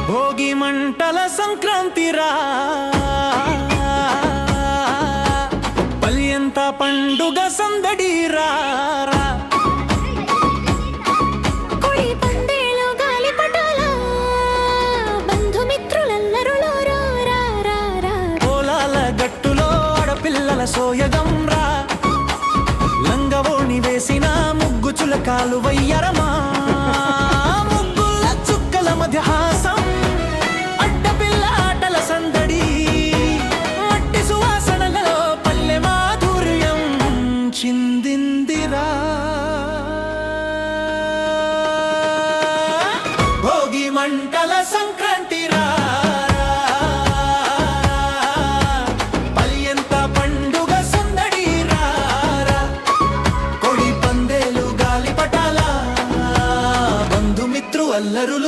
భోగి మంటల సంక్రాంతిరా పల్యంత పండుగ సందడిరా కోడి పందేలు గాలిపటాల బంధుమిత్రులెల్లరూ పొలాల గట్టులో ఆడపిల్లల సోయగం రా లంగవోణి వేసిన ముగ్గు చులకాలు వయ్యరమా ముగ్గుల చుక్కల మధ్య హాసం అడ్డపిల్ల ఆటల సందడి మట్టి సువాసనలలో పల్లె మాధుర్యం చిందిందిరా భోగి మంటల సంక్రాంతిరా పల్యంత పండుగ సందడిరా కోడి పందేలు గాలిపటాల బంధుమిత్రు అల్లరులు